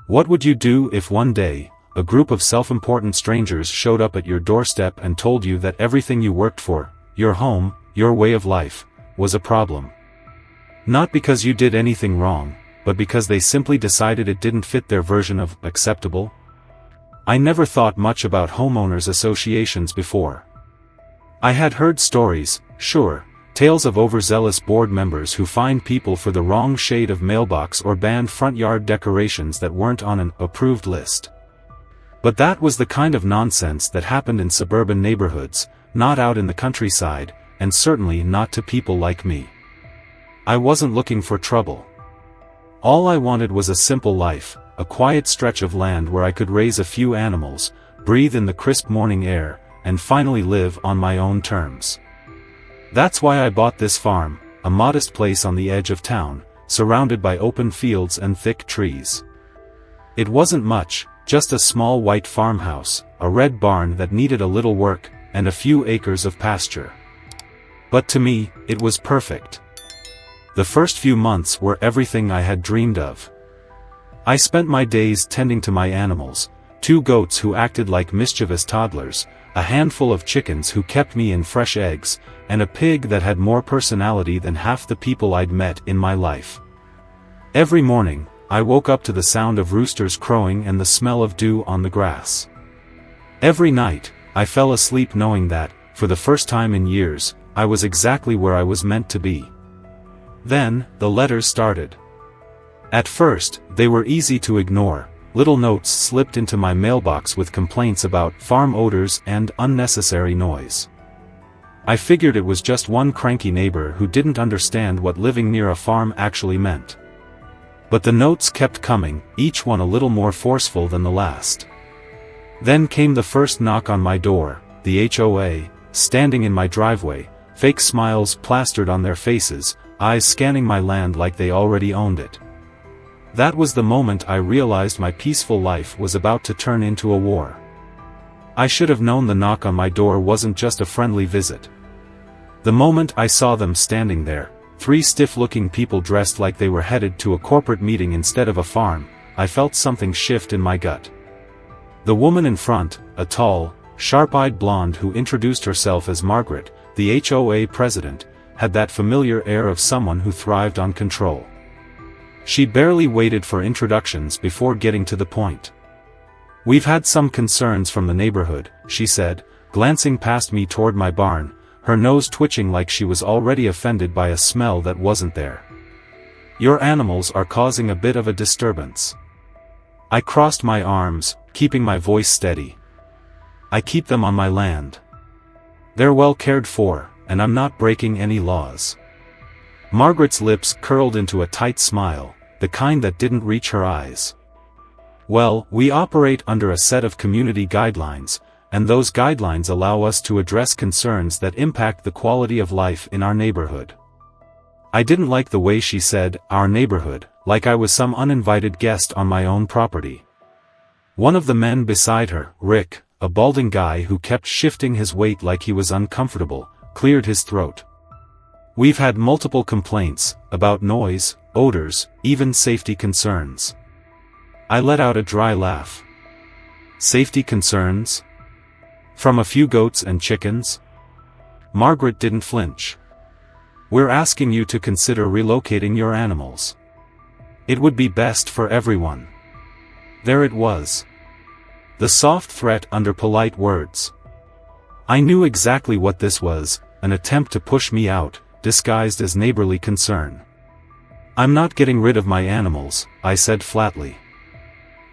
What would you do if one day, a group of self-important strangers showed up at your doorstep and told you that everything you worked for, your home, your way of life, was a problem? Not because you did anything wrong, but because they simply decided it didn't fit their version of acceptable? I never thought much about homeowners associations before. I had heard stories, sure, tales of overzealous board members who fined people for the wrong shade of mailbox or banned front yard decorations that weren't on an approved list. But that was the kind of nonsense that happened in suburban neighborhoods, not out in the countryside, and certainly not to people like me. I wasn't looking for trouble. All I wanted was a simple life, a quiet stretch of land where I could raise a few animals, breathe in the crisp morning air, and finally live on my own terms. That's why I bought this farm, a modest place on the edge of town, surrounded by open fields and thick trees. It wasn't much, just a small white farmhouse, a red barn that needed a little work, and a few acres of pasture. But to me, it was perfect. The first few months were everything I had dreamed of. I spent my days tending to my animals, 2 goats who acted like mischievous toddlers, a handful of chickens who kept me in fresh eggs, and a pig that had more personality than half the people I'd met in my life. Every morning, I woke up to the sound of roosters crowing and the smell of dew on the grass. Every night, I fell asleep knowing that, for the first time in years, I was exactly where I was meant to be. Then, the letters started. At first, they were easy to ignore. Little notes slipped into my mailbox with complaints about farm odors and unnecessary noise. I figured it was just one cranky neighbor who didn't understand what living near a farm actually meant. But the notes kept coming, each one a little more forceful than the last. Then came the first knock on my door, the HOA, standing in my driveway, fake smiles plastered on their faces, eyes scanning my land like they already owned it. That was the moment I realized my peaceful life was about to turn into a war. I should have known the knock on my door wasn't just a friendly visit. The moment I saw them standing there, 3 stiff-looking people dressed like they were headed to a corporate meeting instead of a farm, I felt something shift in my gut. The woman in front, a tall, sharp-eyed blonde who introduced herself as Margaret, the HOA president, had that familiar air of someone who thrived on control. She barely waited for introductions before getting to the point. "We've had some concerns from the neighborhood," she said, glancing past me toward my barn, her nose twitching like she was already offended by a smell that wasn't there. "Your animals are causing a bit of a disturbance." I crossed my arms, keeping my voice steady. "I keep them on my land. They're well cared for, and I'm not breaking any laws." Margaret's lips curled into a tight smile, the kind that didn't reach her eyes. "Well, we operate under a set of community guidelines, and those guidelines allow us to address concerns that impact the quality of life in our neighborhood." I didn't like the way she said, "our neighborhood," like I was some uninvited guest on my own property. One of the men beside her, Rick, a balding guy who kept shifting his weight like he was uncomfortable, cleared his throat. "We've had multiple complaints, about noise, odors, even safety concerns." I let out a dry laugh. "Safety concerns? From a few goats and chickens?" Margaret didn't flinch. "We're asking you to consider relocating your animals. It would be best for everyone." There it was. The soft threat under polite words. I knew exactly what this was, an attempt to push me out, disguised as neighborly concern. "I'm not getting rid of my animals," I said flatly.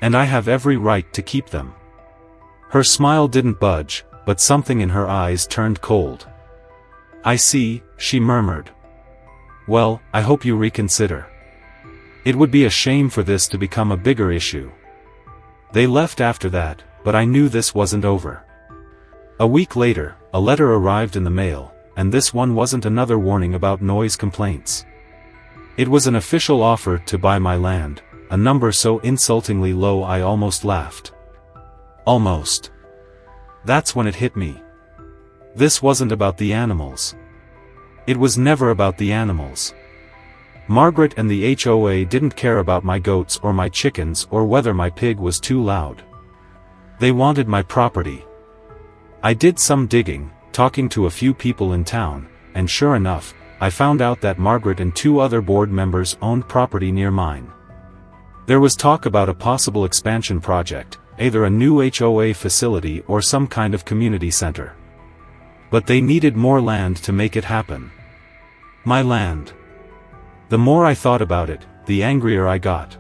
"And I have every right to keep them." Her smile didn't budge, but something in her eyes turned cold. "I see," she murmured. "Well, I hope you reconsider. It would be a shame for this to become a bigger issue." They left after that, but I knew this wasn't over. A week later, a letter arrived in the mail, and this one wasn't another warning about noise complaints. It was an official offer to buy my land, a number so insultingly low I almost laughed. Almost. That's when it hit me. This wasn't about the animals. It was never about the animals. Margaret and the HOA didn't care about my goats or my chickens or whether my pig was too loud. They wanted my property. I did some digging, talking to a few people in town, and sure enough, I found out that Margaret and 2 other board members owned property near mine. There was talk about a possible expansion project, either a new HOA facility or some kind of community center. But they needed more land to make it happen. My land. The more I thought about it, the angrier I got.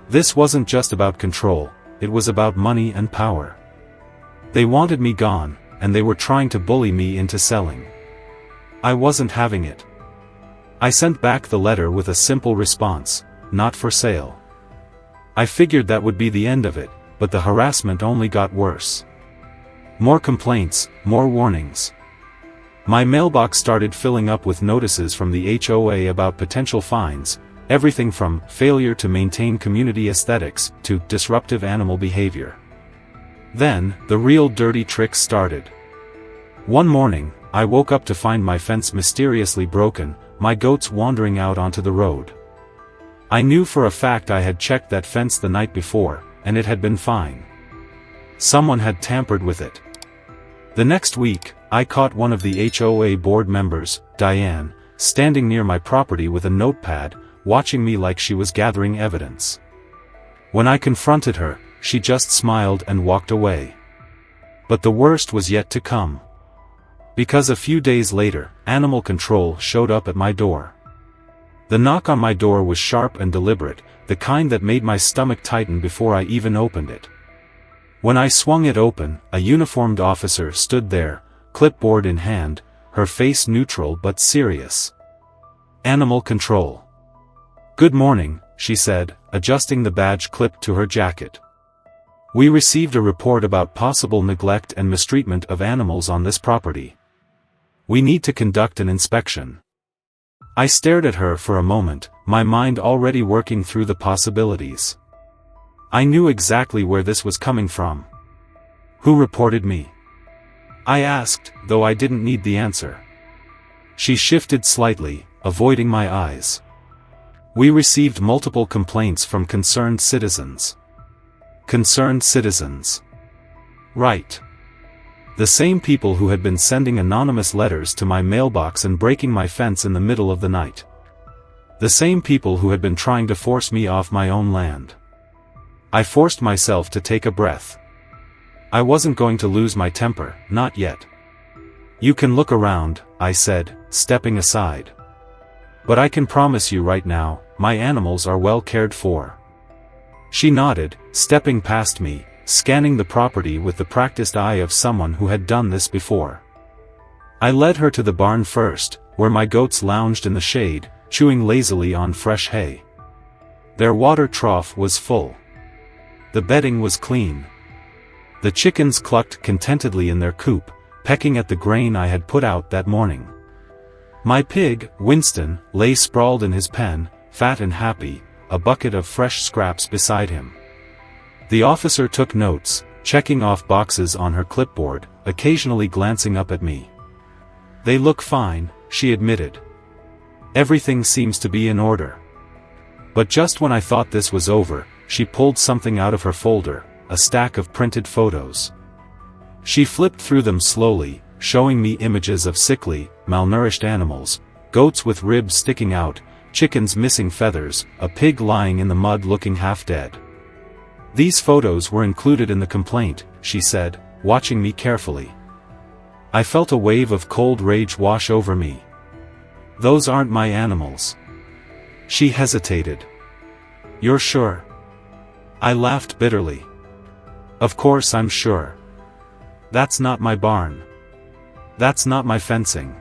This wasn't just about control, it was about money and power. They wanted me gone, and they were trying to bully me into selling. I wasn't having it. I sent back the letter with a simple response, not for sale. I figured that would be the end of it, but the harassment only got worse. More complaints, more warnings. My mailbox started filling up with notices from the HOA about potential fines, everything from failure to maintain community aesthetics to disruptive animal behavior. Then, the real dirty tricks started. One morning, I woke up to find my fence mysteriously broken, my goats wandering out onto the road. I knew for a fact I had checked that fence the night before, and it had been fine. Someone had tampered with it. The next week, I caught one of the HOA board members, Diane, standing near my property with a notepad, watching me like she was gathering evidence. When I confronted her, she just smiled and walked away. But the worst was yet to come. Because a few days later, animal control showed up at my door. The knock on my door was sharp and deliberate, the kind that made my stomach tighten before I even opened it. When I swung it open, a uniformed officer stood there, clipboard in hand, her face neutral but serious. Animal control. "Good morning," she said, adjusting the badge clip to her jacket. "We received a report about possible neglect and mistreatment of animals on this property. We need to conduct an inspection." I stared at her for a moment, my mind already working through the possibilities. I knew exactly where this was coming from. "Who reported me?" I asked, though I didn't need the answer. She shifted slightly, avoiding my eyes. "We received multiple complaints from concerned citizens." Concerned citizens. Right. The same people who had been sending anonymous letters to my mailbox and breaking my fence in the middle of the night. The same people who had been trying to force me off my own land. I forced myself to take a breath. I wasn't going to lose my temper, not yet. "You can look around," I said, stepping aside. "But I can promise you right now, my animals are well cared for." She nodded, stepping past me, scanning the property with the practiced eye of someone who had done this before. I led her to the barn first, where my goats lounged in the shade, chewing lazily on fresh hay. Their water trough was full. The bedding was clean. The chickens clucked contentedly in their coop, pecking at the grain I had put out that morning. My pig, Winston, lay sprawled in his pen, fat and happy, a bucket of fresh scraps beside him. The officer took notes, checking off boxes on her clipboard, occasionally glancing up at me. "They look fine," she admitted. "Everything seems to be in order." But just when I thought this was over, she pulled something out of her folder, a stack of printed photos. She flipped through them slowly, showing me images of sickly, malnourished animals, goats with ribs sticking out, chickens missing feathers, a pig lying in the mud looking half dead. "These photos were included in the complaint," she said, watching me carefully. I felt a wave of cold rage wash over me. "Those aren't my animals." She hesitated. "You're sure?" I laughed bitterly. "Of course I'm sure. That's not my barn. That's not my fencing.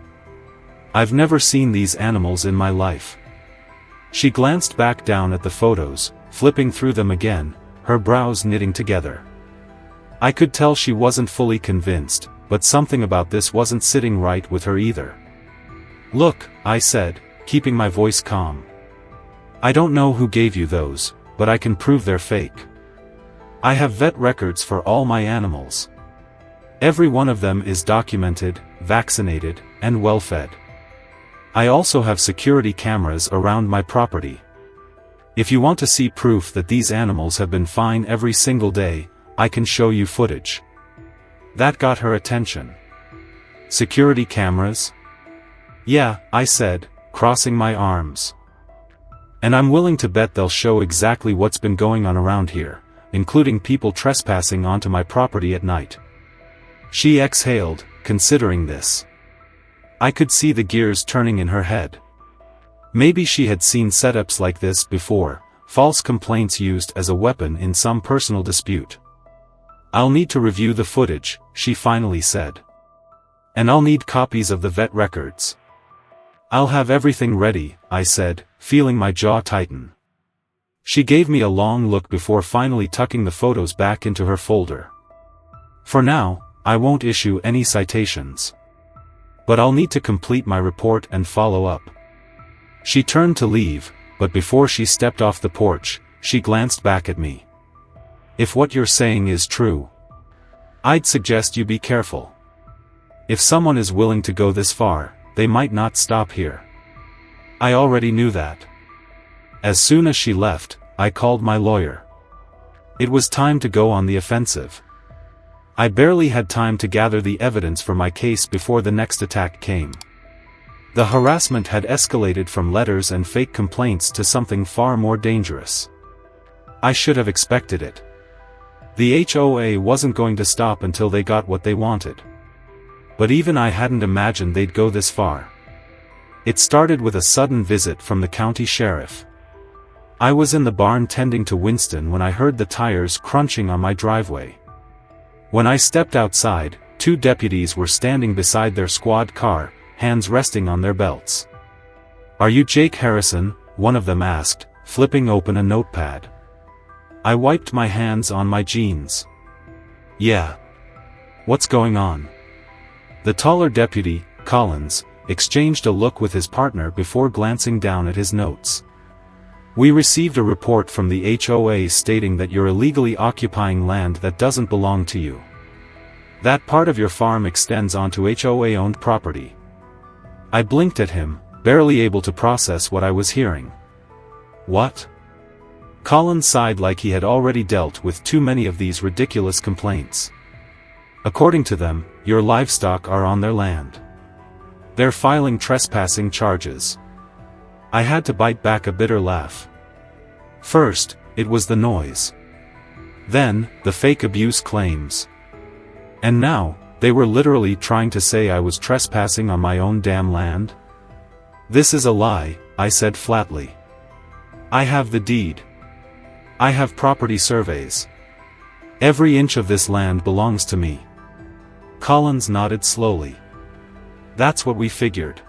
I've never seen these animals in my life." She glanced back down at the photos, flipping through them again, her brows knitting together. I could tell she wasn't fully convinced, but something about this wasn't sitting right with her either. "Look," I said, keeping my voice calm. "I don't know who gave you those, but I can prove they're fake. I have vet records for all my animals. Every one of them is documented, vaccinated, and well-fed. I also have security cameras around my property. If you want to see proof that these animals have been fine every single day, I can show you footage." That got her attention. "Security cameras?" "Yeah," I said, crossing my arms. "And I'm willing to bet they'll show exactly what's been going on around here, including people trespassing onto my property at night." She exhaled, considering this. I could see the gears turning in her head. Maybe she had seen setups like this before, false complaints used as a weapon in some personal dispute. "I'll need to review the footage," she finally said. "And I'll need copies of the vet records." "I'll have everything ready," I said, feeling my jaw tighten. She gave me a long look before finally tucking the photos back into her folder. "For now, I won't issue any citations. But I'll need to complete my report and follow up." She turned to leave, but before she stepped off the porch, she glanced back at me. "If what you're saying is true, I'd suggest you be careful. If someone is willing to go this far, they might not stop here." I already knew that. As soon as she left, I called my lawyer. It was time to go on the offensive. I barely had time to gather the evidence for my case before the next attack came. The harassment had escalated from letters and fake complaints to something far more dangerous. I should have expected it. The HOA wasn't going to stop until they got what they wanted. But even I hadn't imagined they'd go this far. It started with a sudden visit from the county sheriff. I was in the barn tending to Winston when I heard the tires crunching on my driveway. When I stepped outside, 2 deputies were standing beside their squad car, hands resting on their belts. "Are you Jake Harrison?" one of them asked, flipping open a notepad. I wiped my hands on my jeans. "Yeah. What's going on?" The taller deputy, Collins, exchanged a look with his partner before glancing down at his notes. "We received a report from the HOA stating that you're illegally occupying land that doesn't belong to you. That part of your farm extends onto HOA-owned property." I blinked at him, barely able to process what I was hearing. "What?" Collins sighed like he had already dealt with too many of these ridiculous complaints. "According to them, your livestock are on their land. They're filing trespassing charges." I had to bite back a bitter laugh. First, it was the noise. Then, the fake abuse claims. And now, they were literally trying to say I was trespassing on my own damn land? "This is a lie," I said flatly. "I have the deed. I have property surveys. Every inch of this land belongs to me." Collins nodded slowly. "That's what we figured.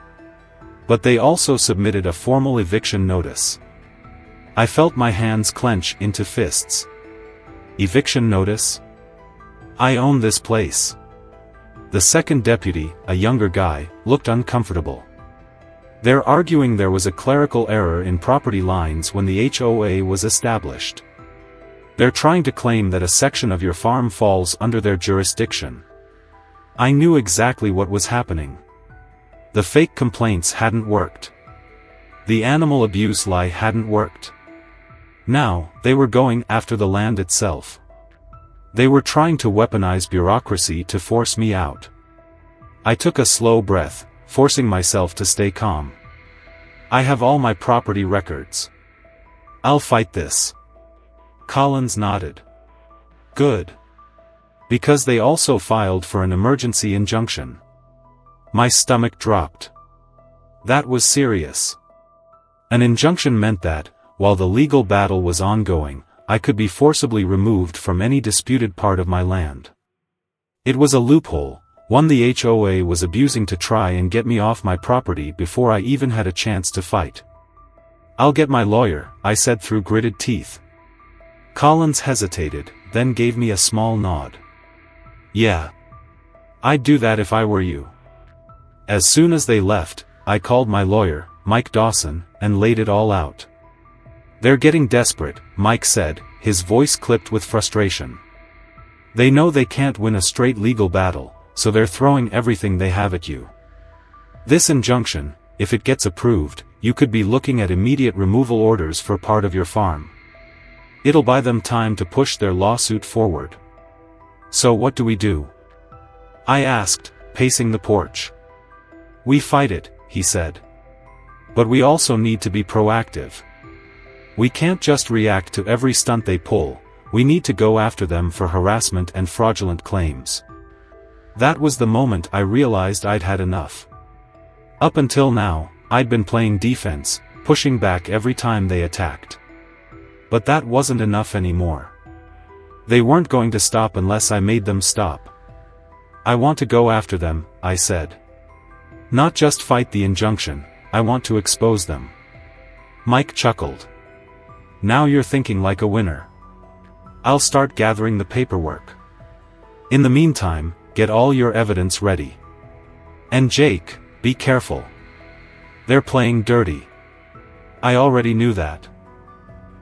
But they also submitted a formal eviction notice." I felt my hands clench into fists. "Eviction notice? I own this place." The second deputy, a younger guy, looked uncomfortable. "They're arguing there was a clerical error in property lines when the HOA was established. They're trying to claim that a section of your farm falls under their jurisdiction." I knew exactly what was happening. The fake complaints hadn't worked. The animal abuse lie hadn't worked. Now, they were going after the land itself. They were trying to weaponize bureaucracy to force me out. I took a slow breath, forcing myself to stay calm. "I have all my property records. I'll fight this." Collins nodded. "Good. Because they also filed for an emergency injunction." My stomach dropped. That was serious. An injunction meant that, while the legal battle was ongoing, I could be forcibly removed from any disputed part of my land. It was a loophole, one the HOA was abusing to try and get me off my property before I even had a chance to fight. "I'll get my lawyer," I said through gritted teeth. Collins hesitated, then gave me a small nod. "Yeah. I'd do that if I were you." As soon as they left, I called my lawyer, Mike Dawson, and laid it all out. "They're getting desperate," Mike said, his voice clipped with frustration. "They know they can't win a straight legal battle, so they're throwing everything they have at you. This injunction, if it gets approved, you could be looking at immediate removal orders for part of your farm. It'll buy them time to push their lawsuit forward. So what do we do? I asked, pacing the porch. We fight it, he said. But we also need to be proactive. We can't just react to every stunt they pull, we need to go after them for harassment and fraudulent claims. That was the moment I realized I'd had enough. Up until now, I'd been playing defense, pushing back every time they attacked. But that wasn't enough anymore. They weren't going to stop unless I made them stop. I want to go after them, I said. Not just fight the injunction, I want to expose them. Mike chuckled. Now you're thinking like a winner. I'll start gathering the paperwork. In the meantime, get all your evidence ready. And Jake, be careful. They're playing dirty. I already knew that.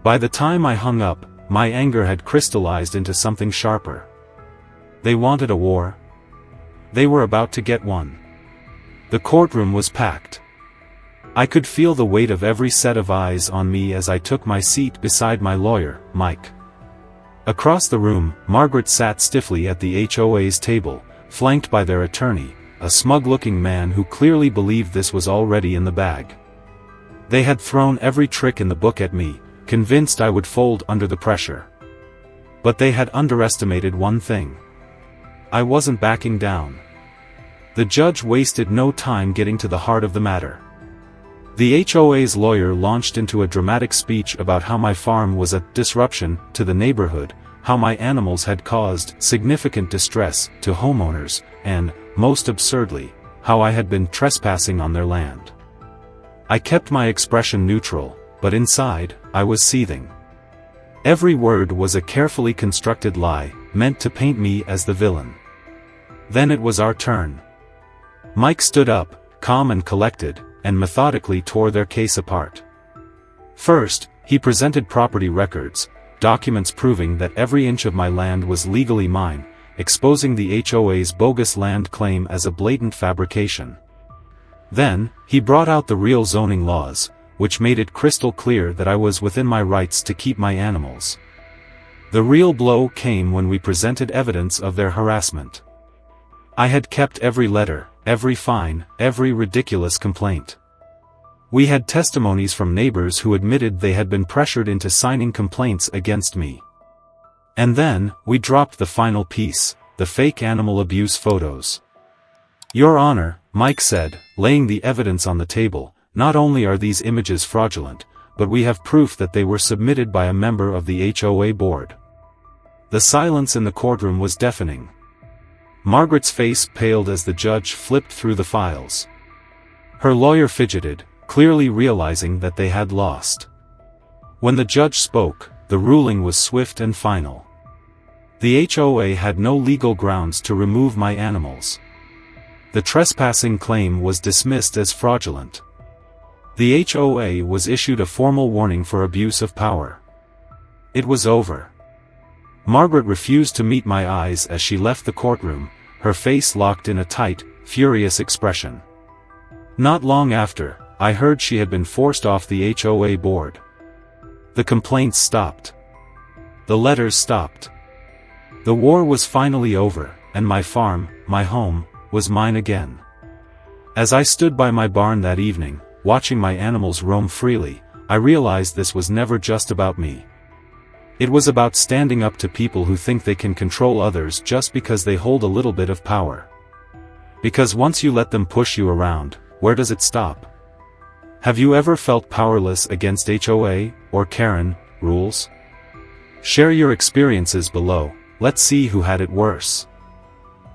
By the time I hung up, my anger had crystallized into something sharper. They wanted a war. They were about to get one. The courtroom was packed. I could feel the weight of every set of eyes on me as I took my seat beside my lawyer, Mike. Across the room, Margaret sat stiffly at the HOA's table, flanked by their attorney, a smug-looking man who clearly believed this was already in the bag. They had thrown every trick in the book at me, convinced I would fold under the pressure. But they had underestimated one thing. I wasn't backing down. The judge wasted no time getting to the heart of the matter. The HOA's lawyer launched into a dramatic speech about how my farm was a disruption to the neighborhood, how my animals had caused significant distress to homeowners, and, most absurdly, how I had been trespassing on their land. I kept my expression neutral, but inside, I was seething. Every word was a carefully constructed lie, meant to paint me as the villain. Then it was our turn. Mike stood up, calm and collected, and methodically tore their case apart. First, he presented property records, documents proving that every inch of my land was legally mine, exposing the HOA's bogus land claim as a blatant fabrication. Then, he brought out the real zoning laws, which made it crystal clear that I was within my rights to keep my animals. The real blow came when we presented evidence of their harassment. I had kept every letter, every fine, every ridiculous complaint. We had testimonies from neighbors who admitted they had been pressured into signing complaints against me. And then, we dropped the final piece, the fake animal abuse photos. Your Honor, Mike said, laying the evidence on the table, not only are these images fraudulent, but we have proof that they were submitted by a member of the HOA board. The silence in the courtroom was deafening. Margaret's face paled as the judge flipped through the files. Her lawyer fidgeted, clearly realizing that they had lost. When the judge spoke, the ruling was swift and final. The HOA had no legal grounds to remove my animals. The trespassing claim was dismissed as fraudulent. The HOA was issued a formal warning for abuse of power. It was over. Margaret refused to meet my eyes as she left the courtroom, her face locked in a tight, furious expression. Not long after, I heard she had been forced off the HOA board. The complaints stopped. The letters stopped. The war was finally over, and my farm, my home, was mine again. As I stood by my barn that evening, watching my animals roam freely, I realized this was never just about me. It was about standing up to people who think they can control others just because they hold a little bit of power. Because once you let them push you around, where does it stop? Have you ever felt powerless against HOA, or Karen, rules? Share your experiences below, let's see who had it worse.